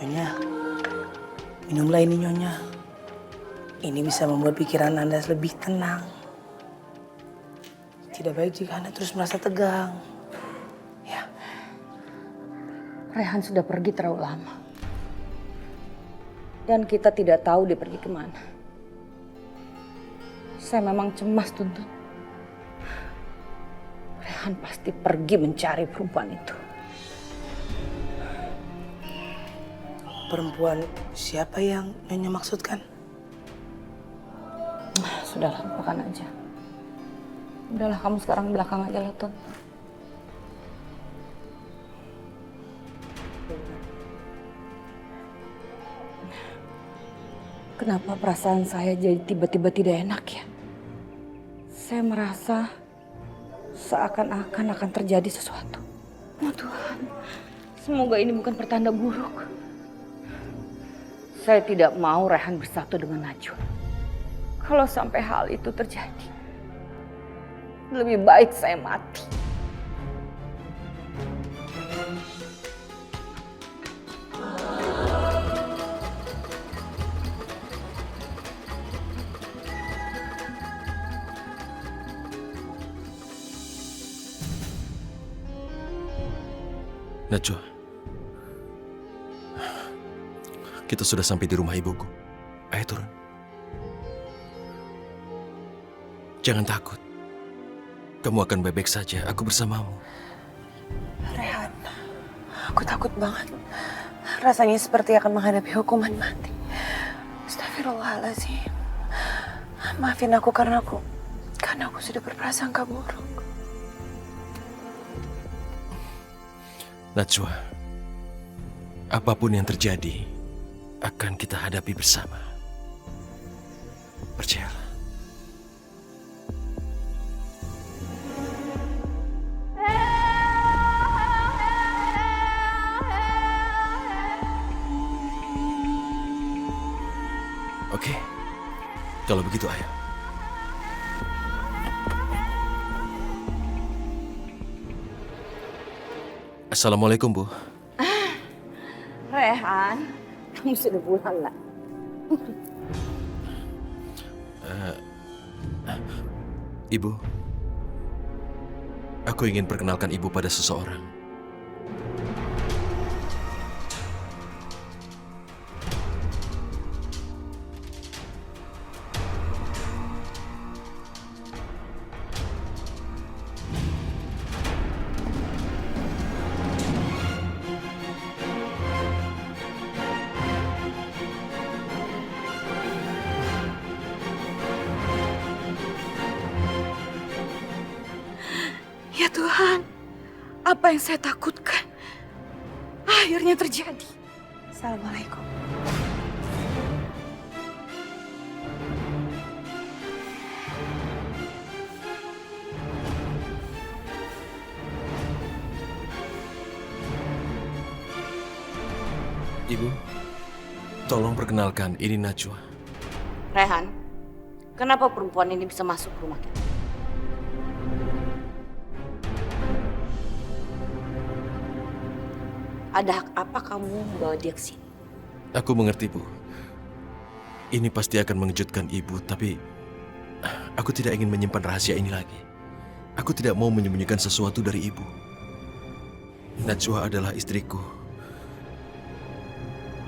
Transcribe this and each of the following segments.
Nyonya, minumlah ini Nyonya. Ini bisa membuat pikiran Anda lebih tenang. Tidak baik jika Anda terus merasa tegang. Ya. Rehan sudah pergi terlalu lama. Dan kita tidak tahu dia pergi kemana. Saya memang cemas, Tuntun. Rehan pasti pergi mencari perempuan itu. Perempuan siapa yang Nyonya maksudkan? Sudahlah, lupakan aja. Udahlah, kamu sekarang belakang aja lah, Tun. Kenapa perasaan saya jadi tiba-tiba tidak enak ya? Saya merasa seakan-akan akan terjadi sesuatu. Oh Tuhan, semoga ini bukan pertanda buruk. Saya tidak mau Rehan bersatu dengan Najwa. Kalau sampai hal itu terjadi, lebih baik saya mati. Najwa, kita sudah sampai di rumah ibuku. Ayo turun. Jangan takut. Kamu akan baik-baik saja. Aku bersamamu. Rehan, aku takut banget. Rasanya seperti akan menghadapi hukuman mati. Astagfirullahaladzim. Maafin aku karena aku sudah berprasangka buruk. Najwa, apapun yang terjadi akan kita hadapi bersama. Percayalah. Oke, kalau begitu ayo. Assalamualaikum, Bu. Rehan, kamu sudah pulang lah. Ibu, aku ingin perkenalkan Ibu pada seseorang. Ya Tuhan, apa yang saya takutkan akhirnya terjadi. Assalamualaikum. Ibu, tolong perkenalkan, ini Najwa. Rehan, kenapa perempuan ini bisa masuk rumah kita? Ada hak apa kamu membawa dia ke sini? Aku mengerti, Bu. Ini pasti akan mengejutkan Ibu, tapi aku tidak ingin menyimpan rahasia ini lagi. Aku tidak mau menyembunyikan sesuatu dari Ibu. Najwa adalah istriku.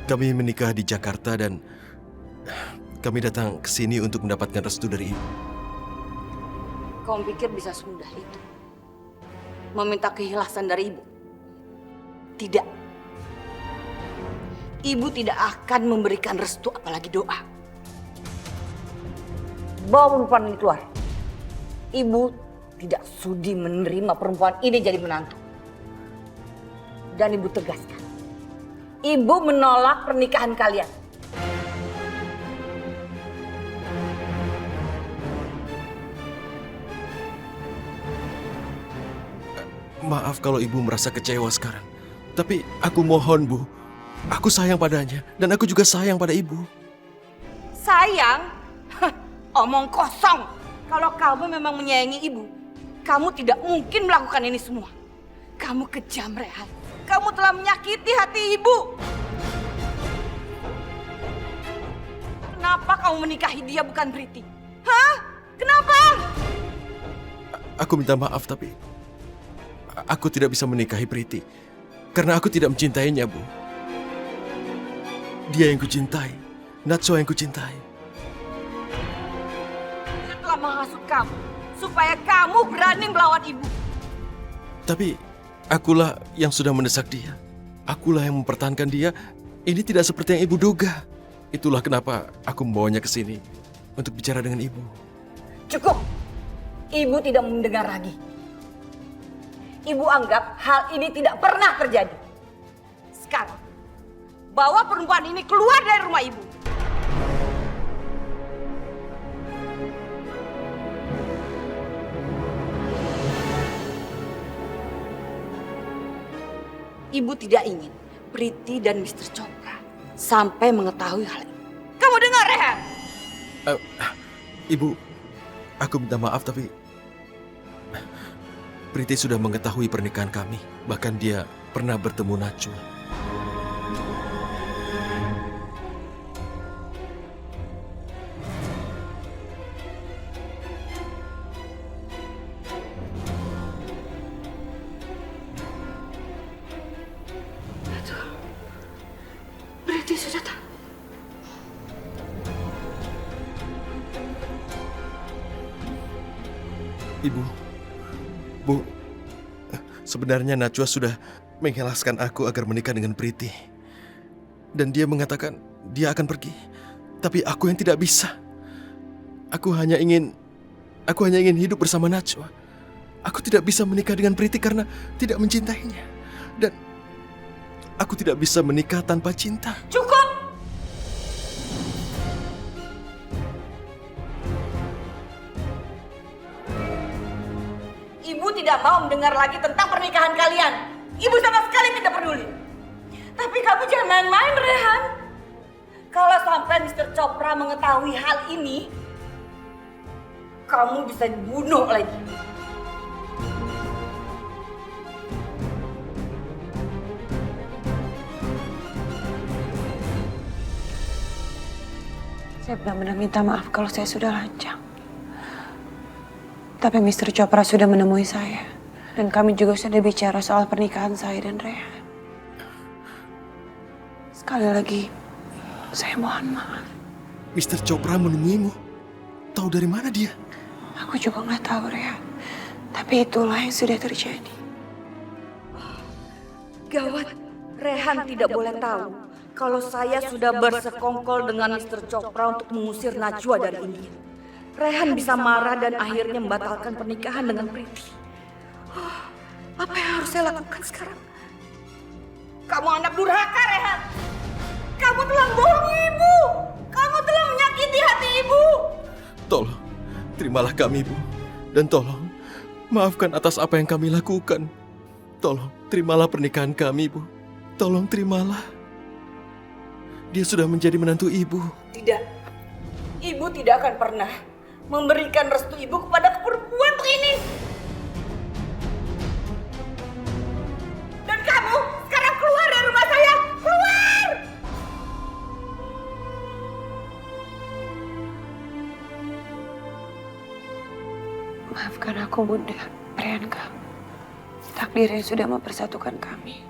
Kami menikah di Jakarta dan kami datang ke sini untuk mendapatkan restu dari Ibu. Kamu pikir bisa semudah itu? Meminta keikhlasan dari ibu? Tidak. Ibu tidak akan memberikan restu apalagi doa. Bawa perempuan ini keluar. Ibu tidak sudi menerima perempuan ini jadi menantu. Dan ibu tegaskan. Ibu menolak pernikahan kalian. Maaf kalau Ibu merasa kecewa sekarang. Tapi aku mohon, Bu. Aku sayang padanya dan aku juga sayang pada Ibu. Sayang? Hah, omong kosong. Kalau kamu memang menyayangi ibu, kamu tidak mungkin melakukan ini semua. Kamu kejam, Rehan. Kamu telah menyakiti hati ibu. Kenapa kamu menikahi dia bukan Priti? Hah? Kenapa? Aku minta maaf tapi aku tidak bisa menikahi Priti karena aku tidak mencintainya, Bu. Dia yang kucintai, Natsua yang kucintai. Dia telah menghasut kamu supaya kamu berani melawan ibu. Tapi akulah yang sudah mendesak dia. Akulah yang mempertahankan dia. Ini tidak seperti yang ibu duga. Itulah kenapa aku membawanya ke sini untuk bicara dengan ibu. Cukup. Ibu tidak mendengar lagi. Ibu anggap hal ini tidak pernah terjadi. Sekarang, bawa perempuan ini keluar dari rumah ibu. Ibu tidak ingin Priti dan Mr. Chopra sampai mengetahui hal ini. Kamu dengar, Rehan? Ibu, aku minta maaf tapi Priti sudah mengetahui pernikahan kami. Bahkan dia pernah bertemu Najwa. Priti sudah tahu. Ibu, Bu, sebenarnya Najwa sudah mengikhlaskan aku agar menikah dengan Priti. Dan dia mengatakan dia akan pergi. Tapi aku yang tidak bisa. Aku hanya ingin hidup bersama Najwa. Aku tidak bisa menikah dengan Priti karena tidak mencintainya. Dan aku tidak bisa menikah tanpa cinta. Cukup! Ibu tidak mau mendengar lagi tentang pernikahan kalian. Ibu sama sekali tidak peduli. Tapi kamu jangan main-main, Rehan. Kalau sampai Mr. Chopra mengetahui hal ini, kamu bisa dibunuh oleh dia. Saya benar-benar minta maaf kalau saya sudah lancang. Tapi Mr. Chopra sudah menemui saya. Dan kami juga sudah bicara soal pernikahan saya dan Rehan. Sekali lagi, saya mohon maaf. Mr. Chopra menemuimu? Tahu dari mana dia? Aku juga nggak tahu, Rehan. Tapi itulah yang sudah terjadi. Gawat, Rehan tidak boleh tahu kalau saya sudah bersekongkol dengan Mr. Chopra untuk mengusir Najwa dari India. Rehan bisa marah dan akhirnya membatalkan pernikahan dengan Priti. Oh, apa yang harus saya lakukan sekarang? Kamu anak durhaka, Rehan. Kamu telah membohongi ibu. Kamu telah menyakiti hati ibu. Tolong, terimalah kami, Bu. Dan tolong, maafkan atas apa yang kami lakukan. Tolong, terimalah pernikahan kami, Bu. Tolong, terimalah. Dia sudah menjadi menantu ibu. Tidak. Ibu tidak akan pernah memberikan restu ibu kepada perempuan ini. Dan kamu sekarang keluar dari rumah saya. Keluar! Maafkan aku, Bunda, Priyanka. Takdir yang sudah mempersatukan kami.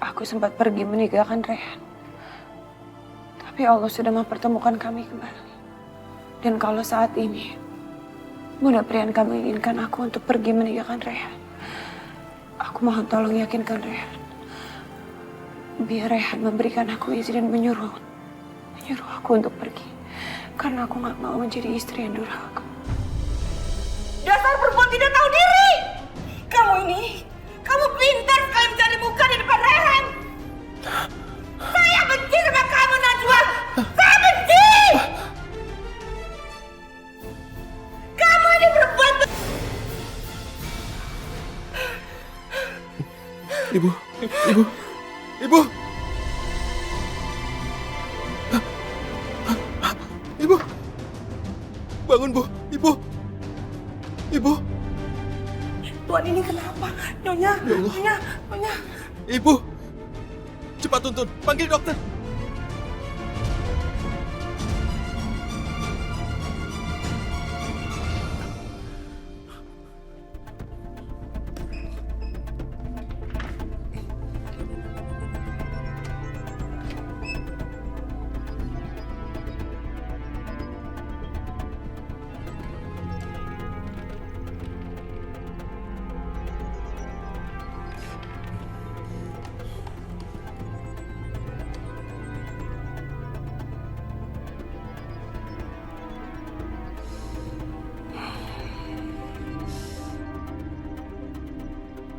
Aku sempat pergi meninggalkan Rehan. Tapi Allah sudah mempertemukan kami kembali. Dan kalau saat ini Bunda Priyanka menginginkan aku untuk pergi meninggalkan Rehan, aku mohon tolong yakinkan Rehan. Biar Rehan memberikan aku izin dan menyuruh aku untuk pergi. Karena aku gak mau menjadi istri yang durhaka. Dasar perempuan tidak tahu diri. Kamu pintar sekali mencari muka di depan Rehan. Saya benci sama kamu, Najwa. Saya benci. Kamu ini perempuan. Ibu. Ibu. Bangun, Bu. Ibu. Tuan ini kenapa? Nyonya, Ya Allah. Nyonya. Ibu. Cepat tuntun, panggil dokter.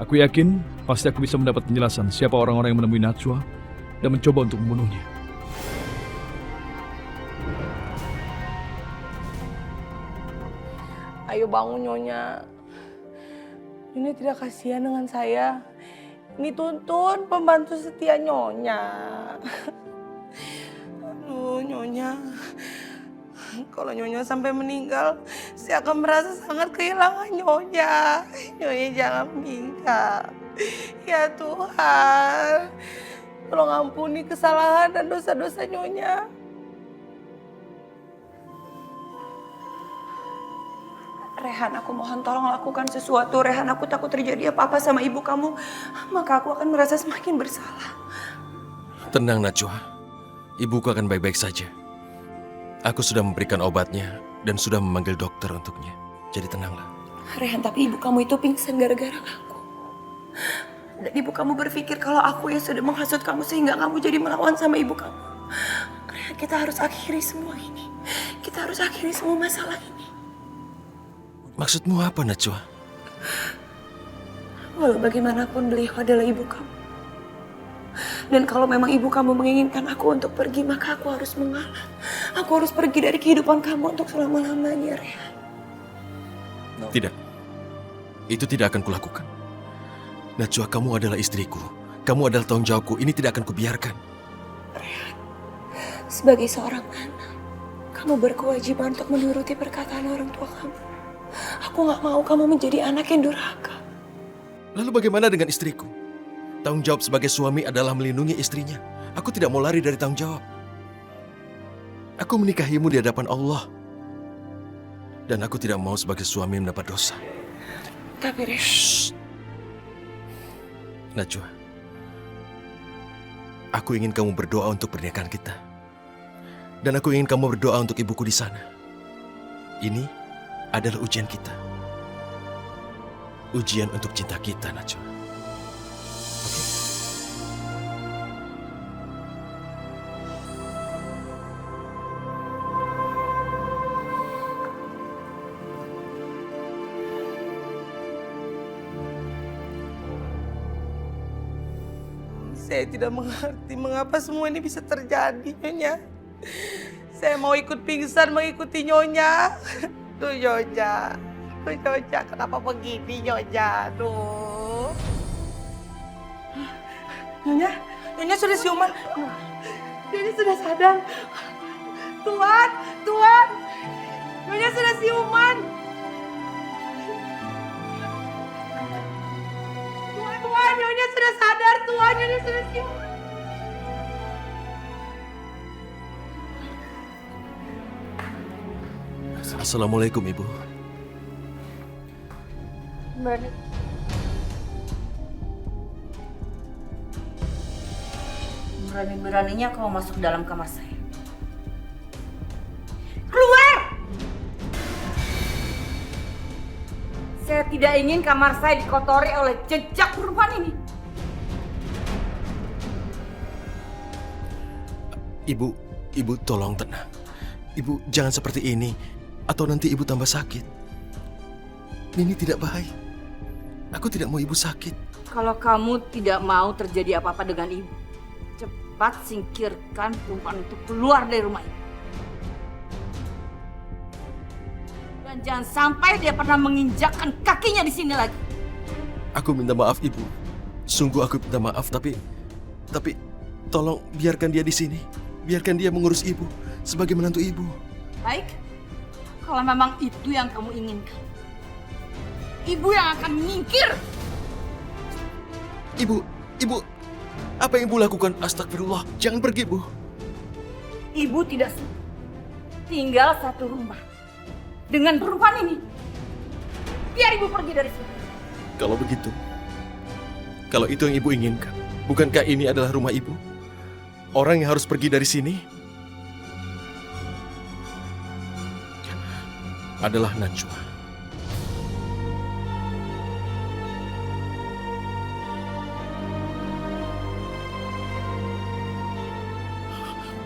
Aku yakin pasti aku bisa mendapat penjelasan siapa orang-orang yang menemui Najwa dan mencoba untuk membunuhnya. Ayo bangun Nyonya. Nyonya tidak kasihan dengan saya. Ini Tuntun, pembantu setia Nyonya. Aduh Nyonya. Kalau Nyonya sampai meninggal, saya akan merasa sangat kehilangan Nyonya. Nyonya jangan meninggal. Ya Tuhan, tolong ampuni kesalahan dan dosa-dosa Nyonya. Rehan, aku mohon tolong lakukan sesuatu. Rehan, aku takut terjadi apa-apa sama ibu kamu. Maka aku akan merasa semakin bersalah. Tenang Najwa, ibuku akan baik-baik saja. Aku sudah memberikan obatnya dan sudah memanggil dokter untuknya. Jadi tenanglah. Rehan, tapi ibu kamu itu pingsan gara-gara aku. Dan ibu kamu berpikir kalau aku yang sudah menghasut kamu sehingga kamu jadi melawan sama ibu kamu. Rehan, kita harus akhiri semua ini. Kita harus akhiri semua masalah ini. Maksudmu apa Najwa? Walau bagaimanapun beliau adalah ibu kamu. Dan kalau memang ibu kamu menginginkan aku untuk pergi, maka aku harus mengalah. Aku harus pergi dari kehidupan kamu untuk selama-lamanya, Rehan. Tidak. Itu tidak akan kulakukan. Najwa, kamu adalah istriku. Kamu adalah tanggung jawabku. Ini tidak akan kubiarkan. Rehan, sebagai seorang anak, kamu berkewajiban untuk menuruti perkataan orang tua kamu. Aku gak mau kamu menjadi anak yang durhaka. Lalu bagaimana dengan istriku? Tanggung jawab sebagai suami adalah melindungi istrinya. Aku tidak mau lari dari tanggung jawab. Aku menikahimu di hadapan Allah. Dan aku tidak mau sebagai suami mendapat dosa. Tapi Rehan... Shh. Najwa, aku ingin kamu berdoa untuk pernikahan kita. Dan aku ingin kamu berdoa untuk ibuku di sana. Ini adalah ujian kita. Ujian untuk cinta kita, Najwa. Saya tidak mengerti mengapa semua ini bisa terjadi, Nyonya. Saya mau ikut pingsan mengikuti Nyonya. Tuh Nyonya. Tuh Nyonya, kenapa begini Nyonya? Tuh. Nyonya, Nyonya sudah siuman. Nyonya sudah sadar. Tuan, Tuan. Nyonya sudah siuman. Tuan, Nyonya sudah sadar, Tuan. Nyonya sudah siuman. Assalamualaikum, Ibu. Berani-beraninya kau masuk dalam kamar saya. Keluar! Saya tidak ingin kamar saya dikotori oleh jejak perempuan ini. Ibu tolong tenang. Ibu jangan seperti ini, atau nanti ibu tambah sakit. Ini tidak baik. Aku tidak mau ibu sakit. Kalau kamu tidak mau terjadi apa-apa dengan ibu, cepat singkirkan perempuan itu keluar dari rumah ini. Dan jangan sampai dia pernah menginjakkan kakinya di sini lagi. Aku minta maaf, Ibu. Sungguh aku minta maaf, tapi tolong biarkan dia di sini. Biarkan dia mengurus ibu sebagai menantu ibu. Baik, kalau memang itu yang kamu inginkan, ibu yang akan menyingkir. Ibu, apa yang ibu lakukan? Astagfirullah, jangan pergi, Bu. Ibu tidak suka tinggal satu rumah dengan perempuan ini. Biar ibu pergi dari sini. Kalau begitu, kalau itu yang ibu inginkan, bukankah ini adalah rumah ibu? Orang yang harus pergi dari sini adalah Najwa.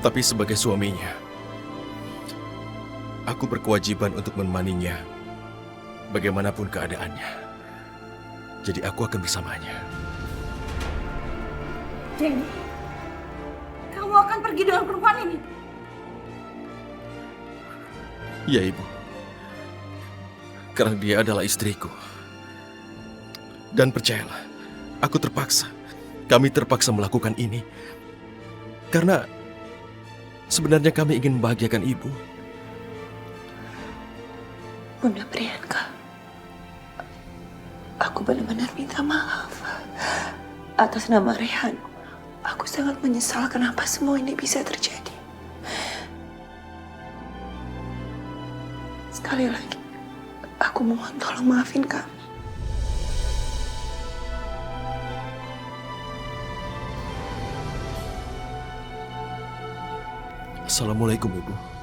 Tapi sebagai suaminya, aku berkewajiban untuk menemaninya bagaimanapun keadaannya. Jadi aku akan bersamanya. Jenny, kamu akan pergi dengan perempuan ini? Ya, Ibu. Karena dia adalah istriku. Dan percayalah, aku terpaksa. Kami terpaksa melakukan ini. Karena sebenarnya kami ingin membahagiakan Ibu. Bunda Priyanka, aku benar-benar minta maaf. Atas nama Rehan, aku sangat menyesal kenapa semua ini bisa terjadi. Sekali lagi, aku mohon tolong maafin kami. Assalamualaikum, Ibu.